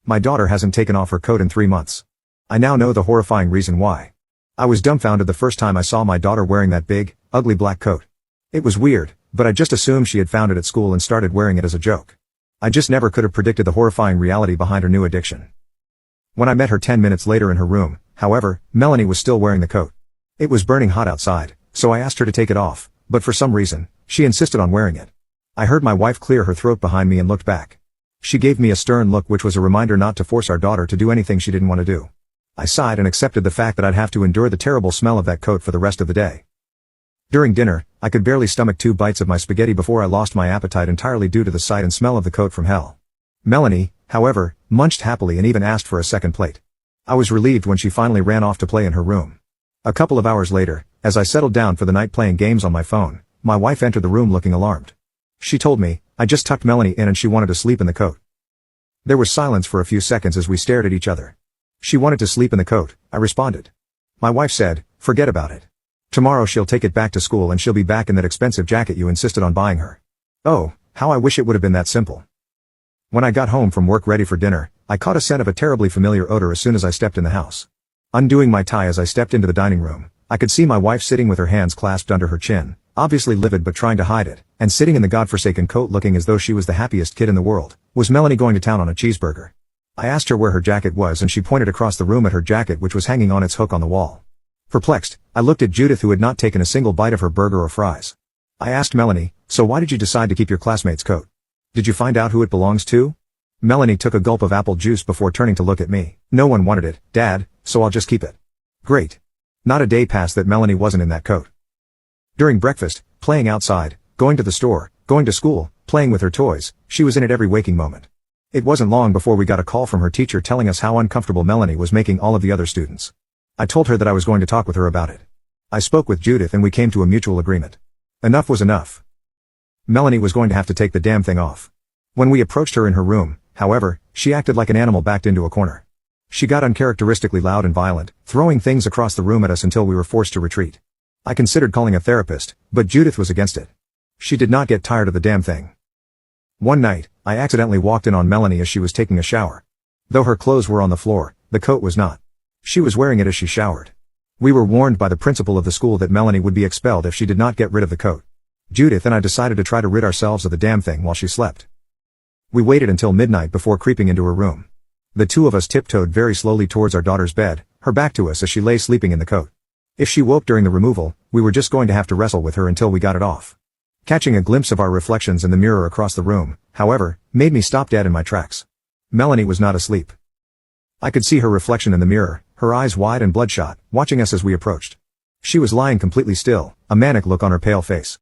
My daughter hasn't taken off her coat in 3 months. I now know the horrifying reason why. I was dumbfounded the first time I saw my daughter wearing that big, ugly black coat. It was weird, but I just assumed she had found it at school and started wearing it as a joke. I just never could have predicted the horrifying reality behind her new addiction. When I met her 10 minutes later in her room, however, Melanie was still wearing the coat. It was burning hot outside, so I asked her to take it off, but for some reason, she insisted on wearing it. I heard my wife clear her throat behind me and looked back. She gave me a stern look, which was a reminder not to force our daughter to do anything she didn't want to do. I sighed and accepted the fact that I'd have to endure the terrible smell of that coat for the rest of the day. During dinner, I could barely stomach 2 bites of my spaghetti before I lost my appetite entirely due to the sight and smell of the coat from hell. Melanie, however, munched happily and even asked for a second plate. I was relieved when she finally ran off to play in her room. A couple of hours later, as I settled down for the night playing games on my phone, my wife entered the room looking alarmed. She told me, I just tucked Melanie in and she wanted to sleep in the coat. There was silence for a few seconds as we stared at each other. She wanted to sleep in the coat, I responded. My wife said, forget about it. Tomorrow she'll take it back to school and she'll be back in that expensive jacket you insisted on buying her. Oh, how I wish it would have been that simple. When I got home from work ready for dinner, I caught a scent of a terribly familiar odor as soon as I stepped in the house. Undoing my tie as I stepped into the dining room, I could see my wife sitting with her hands clasped under her chin, obviously livid but trying to hide it, and sitting in the godforsaken coat looking as though she was the happiest kid in the world. Was Melanie going to town on a cheeseburger? I asked her where her jacket was and she pointed across the room at her jacket, which was hanging on its hook on the wall. Perplexed, I looked at Judith, who had not taken a single bite of her burger or fries. I asked Melanie, so why did you decide to keep your classmate's coat? Did you find out who it belongs to? Melanie took a gulp of apple juice before turning to look at me. No one wanted it, Dad, so I'll just keep it. Great. Not a day passed that Melanie wasn't in that coat. During breakfast, playing outside, going to the store, going to school, playing with her toys, she was in it every waking moment. It wasn't long before we got a call from her teacher telling us how uncomfortable Melanie was making all of the other students. I told her that I was going to talk with her about it. I spoke with Judith and we came to a mutual agreement. Enough was enough. Melanie was going to have to take the damn thing off. When we approached her in her room, however, she acted like an animal backed into a corner. She got uncharacteristically loud and violent, throwing things across the room at us until we were forced to retreat. I considered calling a therapist, but Judith was against it. She did not get tired of the damn thing. One night, I accidentally walked in on Melanie as she was taking a shower. Though her clothes were on the floor, the coat was not. She was wearing it as she showered. We were warned by the principal of the school that Melanie would be expelled if she did not get rid of the coat. Judith and I decided to try to rid ourselves of the damn thing while she slept. We waited until midnight before creeping into her room. The two of us tiptoed very slowly towards our daughter's bed, her back to us as she lay sleeping in the coat. If she woke during the removal, we were just going to have to wrestle with her until we got it off. Catching a glimpse of our reflections in the mirror across the room, however, made me stop dead in my tracks. Melanie was not asleep. I could see her reflection in the mirror, her eyes wide and bloodshot, watching us as we approached. She was lying completely still, a manic look on her pale face.